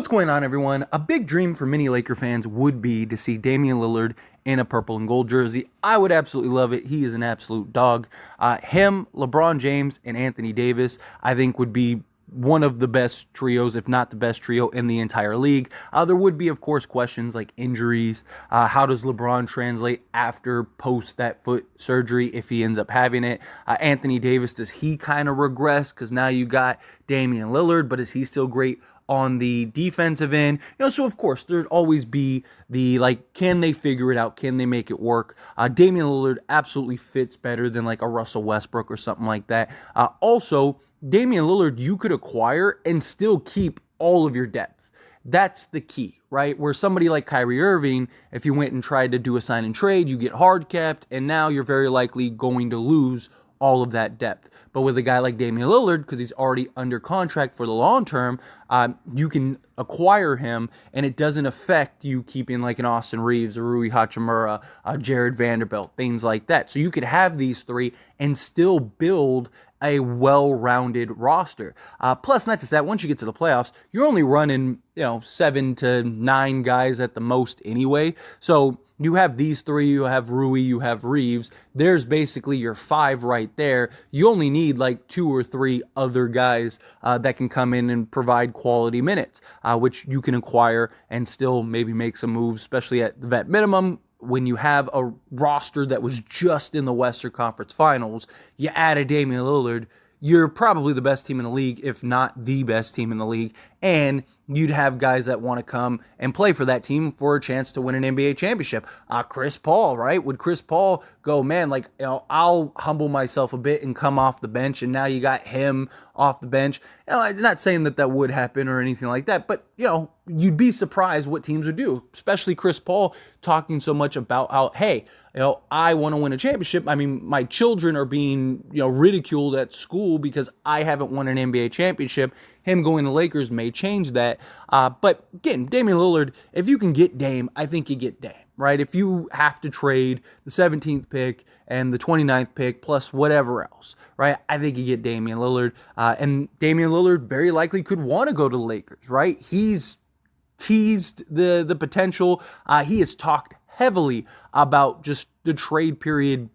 What's going on, everyone? A big dream for many Laker fans would be to see Damian Lillard in a purple and gold jersey. I would absolutely love it. He is an absolute dog. Him, LeBron James, and Anthony Davis, I think would be one of the best trios, if not the best trio in the entire league. There would be, of course, questions like injuries. How does LeBron translate after post that foot surgery if he ends up having it? Anthony Davis, does he kind of regress? Because now you got Damian Lillard, but is he still great on the defensive end? So of course there'd always be the can they figure it out? Can they make it work? Damian Lillard absolutely fits better than like a Russell Westbrook or something like that. Also, Damian Lillard you could acquire and still keep all of your depth. That's the key, right? Where somebody like Kyrie Irving, if you went and tried to do a sign and trade, you get hard capped, and now you're very likely going to lose all of that depth. But with a guy like Damian Lillard, because he's already under contract for the long term, you can acquire him, and it doesn't affect you keeping like an Austin Reeves, a Rui Hachimura, Jared Vanderbilt, things like that. So you could have these three and still build a well-rounded roster. Plus, not just that, once you get to the playoffs, you're only running 7 to 9 guys at the most anyway. So you have these three, you have Rui, you have Reeves. There's basically your 5 right there. You only need like 2 or 3 other guys that can come in and provide quality minutes, which you can acquire and still maybe make some moves, especially at the vet minimum. When you have a roster that was just in the Western Conference Finals, you add a Damian Lillard, you're probably the best team in the league, if not the best team in the league, and you'd have guys that want to come and play for that team for a chance to win an NBA championship. Chris Paul, right? Would Chris Paul go, man, I'll humble myself a bit and come off the bench, and now you got him off the bench. I'm not saying that would happen or anything like that, but, you'd be surprised what teams would do, especially Chris Paul talking so much about how, hey, I want to win a championship. I mean, my children are being, ridiculed at school because I haven't won an NBA championship. Him going to Lakers may change that. But again, Damian Lillard, if you can get Dame, I think you get Dame, right? If you have to trade the 17th pick and the 29th pick plus whatever else, right? I think you get Damian Lillard. And Damian Lillard very likely could want to go to the Lakers, right? He's teased the potential. He has talked heavily about just the trade period.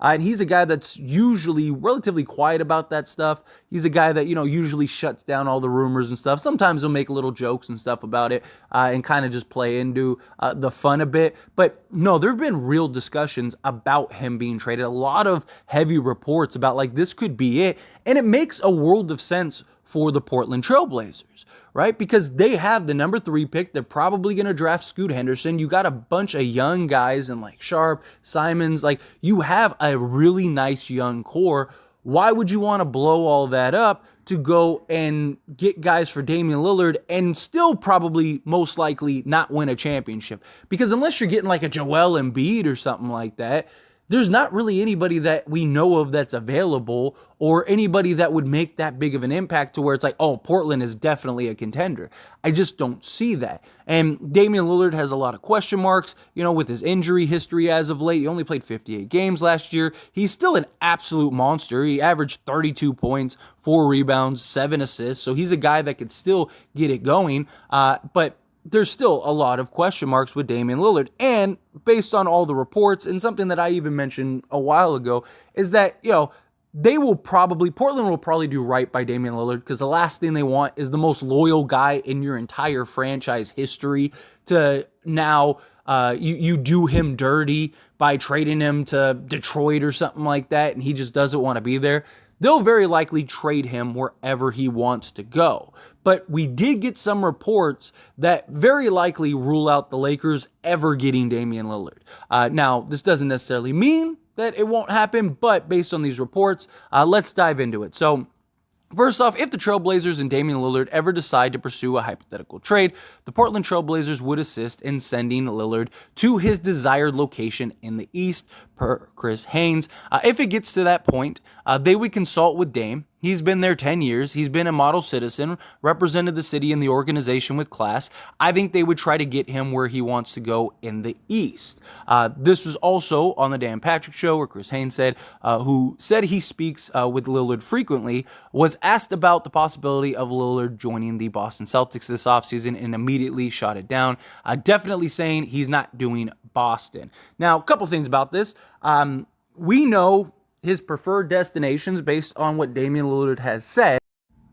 And he's a guy that's usually relatively quiet about that stuff. He's a guy that, usually shuts down all the rumors and stuff. Sometimes he'll make little jokes and stuff about it and kind of just play into the fun a bit. But no, there have been real discussions about him being traded. A lot of heavy reports about this could be it. And it makes a world of sense for the Portland Trailblazers, right? Because they have the number 3 pick. They're probably going to draft Scoot Henderson. You got a bunch of young guys and Sharp, Simons. You have a really nice young core. Why would you want to blow all that up to go and get guys for Damian Lillard and still probably most likely not win a championship? Because unless you're getting a Joel Embiid or something like that, there's not really anybody that we know of that's available or anybody that would make that big of an impact to where it's Portland is definitely a contender. I just don't see that. And Damian Lillard has a lot of question marks, with his injury history as of late. He only played 58 games last year. He's still an absolute monster. He averaged 32 points, 4 rebounds, 7 assists. So he's a guy that could still get it going. But there's still a lot of question marks with Damian Lillard. And based on all the reports, and something that I even mentioned a while ago, is that, Portland will probably do right by Damian Lillard, because the last thing they want is the most loyal guy in your entire franchise history to now you do him dirty by trading him to Detroit or something like that, and he just doesn't want to be there. They'll very likely trade him wherever he wants to go. But we did get some reports that very likely rule out the Lakers ever getting Damian Lillard. Now, this doesn't necessarily mean that it won't happen, but based on these reports, let's dive into it. So, first off, if the Trailblazers and Damian Lillard ever decide to pursue a hypothetical trade, the Portland Trailblazers would assist in sending Lillard to his desired location in the East, per Chris Haynes. If it gets to that point, they would consult with Dame, He's been there 10 years. He's been a model citizen, represented the city and the organization with class. I think they would try to get him where he wants to go in the East. This was also on the Dan Patrick Show, where Chris Haynes said, who said he speaks with Lillard frequently, was asked about the possibility of Lillard joining the Boston Celtics this offseason and immediately shot it down, definitely saying he's not doing Boston. Now, a couple things about this. We know his preferred destinations based on what Damian Lillard has said.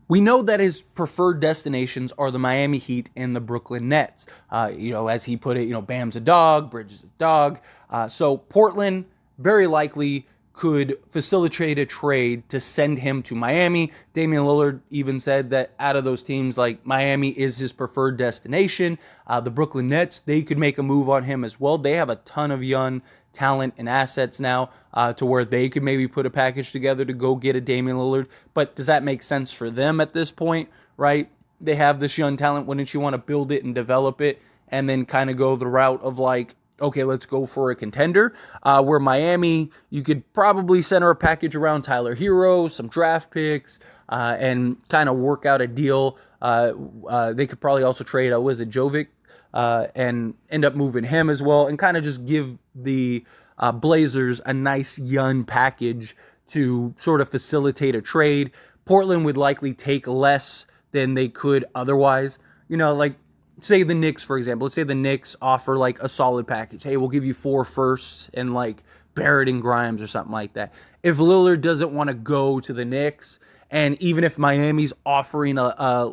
We know that his preferred destinations are the Miami Heat and the Brooklyn Nets. As he put it, Bam's a dog, Bridge is a dog. So Portland very likely could facilitate a trade to send him to Miami. Damian Lillard even said that out of those teams, like Miami is his preferred destination. The Brooklyn Nets, they could make a move on him as well. They have a ton of young talent and assets now to where they could maybe put a package together to go get a Damian Lillard. But does that make sense for them at this point, right? They have this young talent. Wouldn't you want to build it and develop it and then kind of go the route of like, okay, let's go for a contender? Where Miami, you could probably center a package around Tyler Hero, some draft picks, and kind of work out a deal. They could probably also trade, Jovic, and end up moving him as well and kind of just give the Blazers a nice young package to sort of facilitate a trade. Portland would likely take less than they could otherwise. Like say the Knicks, for example. Let's say the Knicks offer like a solid package. Hey, we'll give you 4 firsts and like Barrett and Grimes or something like that. If Lillard doesn't want to go to the Knicks, and even if Miami's offering a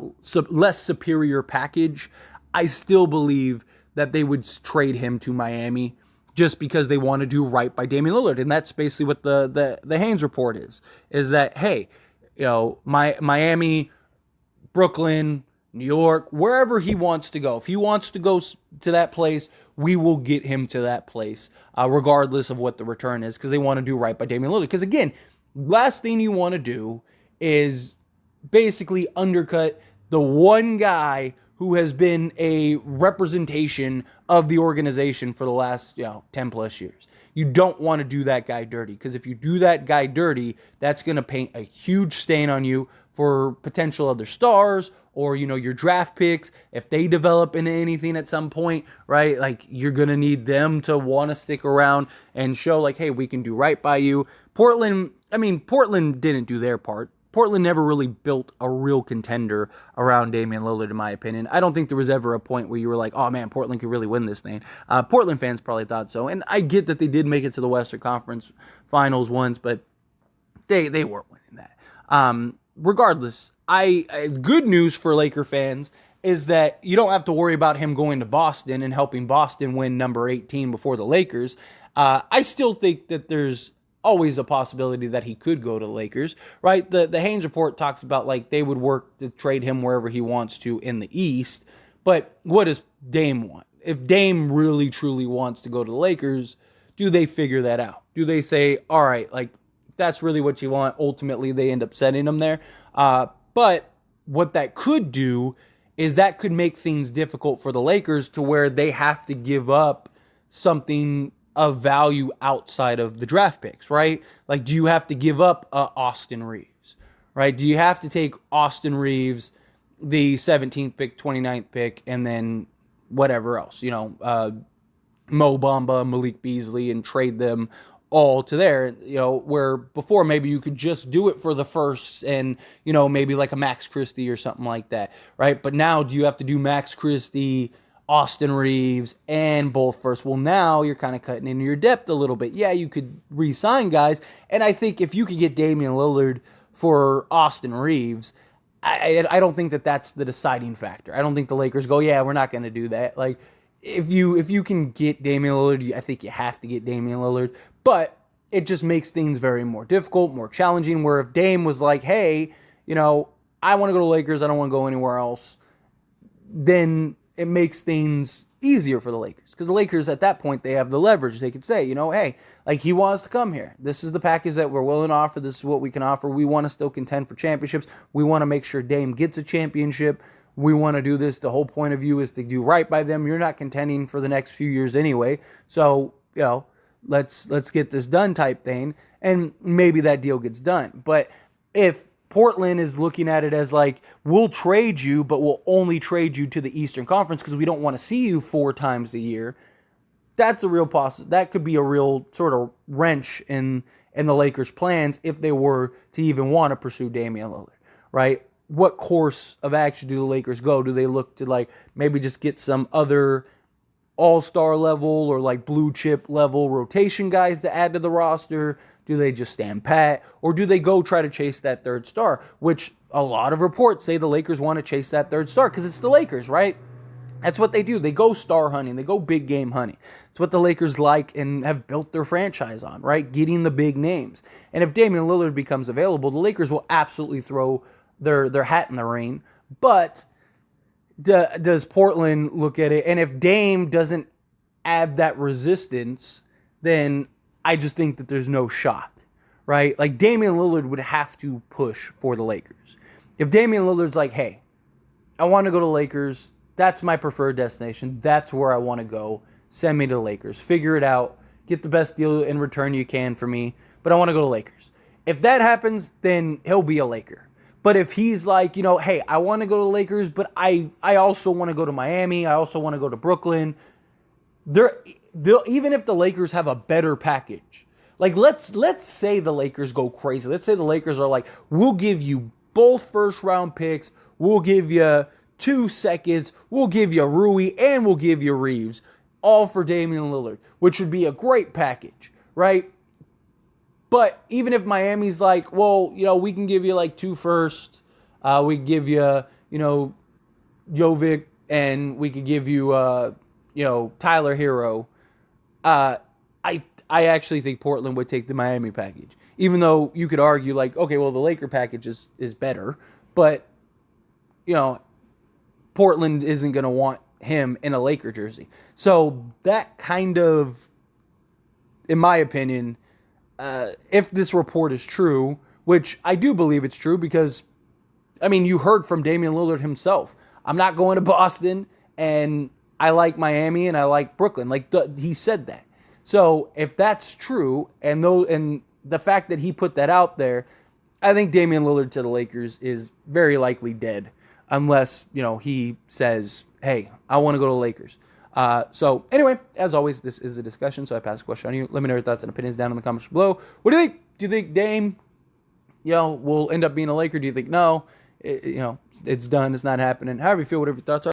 less superior package, I still believe that they would trade him to Miami just because they want to do right by Damian Lillard. And that's basically what the Haynes report is that, hey, Miami, Brooklyn, New York, wherever he wants to go. If he wants to go to that place, we will get him to that place, regardless of what the return is, because they want to do right by Damian Lillard. Because again, last thing you want to do is basically undercut the one guy who has been a representation of the organization for the last 10 plus years. You don't want to do that guy dirty, because if you do that guy dirty, that's going to paint a huge stain on you for potential other stars or, your draft picks. If they develop into anything at some point, right, like you're going to need them to want to stick around and show like, hey, we can do right by you. Portland didn't do their part. Portland never really built a real contender around Damian Lillard, in my opinion. I don't think there was ever a point where you were like, oh man, Portland could really win this thing. Portland fans probably thought so. And I get that they did make it to the Western Conference Finals once, but they weren't winning that. Regardless, good news for Laker fans is that you don't have to worry about him going to Boston and helping Boston win number 18 before the Lakers. I still think that there's always a possibility that he could go to the Lakers, right? The Haynes report talks about like they would work to trade him wherever he wants to in the East. But what does Dame want? If Dame really truly wants to go to the Lakers, do they figure that out? Do they say, all right, like that's really what you want? Ultimately, they end up sending him there. But what that could do is that could make things difficult for the Lakers to where they have to give up something of value outside of the draft picks, right? Like, do you have to give up Austin Reeves, right? Do you have to take Austin Reeves, the 17th pick, 29th pick, and then whatever else, Mo Bamba, Malik Beasley, and trade them all to there, where before maybe you could just do it for the first and, maybe like a Max Christie or something like that, right? But now do you have to do Max Christie, Austin Reeves, and both first? Well, now you're kind of cutting into your depth a little bit. Yeah, you could re-sign guys, and I think if you could get Damian Lillard for Austin Reeves, I don't think that that's the deciding factor. I don't think the Lakers go, yeah, we're not going to do that. Like, if you can get Damian Lillard, I think you have to get Damian Lillard, but it just makes things very more difficult, more challenging, where if Dame was like, hey, I want to go to Lakers, I don't want to go anywhere else, then it makes things easier for the Lakers. Because the Lakers, at that point, they have the leverage. They could say, hey, like he wants to come here. This is the package that we're willing to offer. This is what we can offer. We want to still contend for championships. We want to make sure Dame gets a championship. We want to do this. The whole point of view is to do right by them. You're not contending for the next few years anyway. So, let's get this done type thing. And maybe that deal gets done. But if Portland is looking at it as like, we'll trade you, but we'll only trade you to the Eastern Conference because we don't want to see you 4 times a year. That's a real that could be a real sort of wrench in the Lakers' plans if they were to even want to pursue Damian Lillard, right? What course of action do the Lakers go? Do they look to like maybe just get some other all-star level or like blue chip level rotation guys to add to the roster? Do they just stand pat? Or do they go try to chase that third star? Which a lot of reports say the Lakers want to chase that third star because it's the Lakers, right? That's what they do. They go star hunting. They go big game hunting. It's what the Lakers like and have built their franchise on, right? Getting the big names. And if Damian Lillard becomes available, the Lakers will absolutely throw their hat in the ring. But does Portland look at it? And if Dame doesn't add that resistance, then I just think that there's no shot, right? Like Damian Lillard would have to push for the Lakers. If Damian Lillard's like, hey, I want to go to Lakers. That's my preferred destination. That's where I want to go. Send me to the Lakers. Figure it out. Get the best deal in return you can for me. But I want to go to Lakers. If that happens, then he'll be a Laker. But if he's like, hey, I want to go to the Lakers, but I also want to go to Miami. I also want to go to Brooklyn. They'll even if the Lakers have a better package. Like let's say the Lakers go crazy. Let's say the Lakers are like, we'll give you both first round picks. We'll give you 2 seconds, we'll give you Rui, and we'll give you Reeves, all for Damian Lillard, which would be a great package, right? But even if Miami's like, well, we can give you like 2 firsts, we can give you, Jovic, and we could give you, Tyler Hero, I actually think Portland would take the Miami package, even though you could argue like, okay, well, the Laker package is better, but, Portland isn't going to want him in a Laker jersey. So that kind of, in my opinion, if this report is true, which I do believe it's true because, you heard from Damian Lillard himself. I'm not going to Boston, and I like Miami, and I like Brooklyn. He said that. So if that's true, and the fact that he put that out there, I think Damian Lillard to the Lakers is very likely dead. Unless, he says, hey, I want to go to the Lakers. So, anyway, as always, this is a discussion, so I pass the question on you. Let me know your thoughts and opinions down in the comments below. What do you think? Do you think Dame, will end up being a Laker? Do you think no? It's done. It's not happening. However you feel, whatever your thoughts are.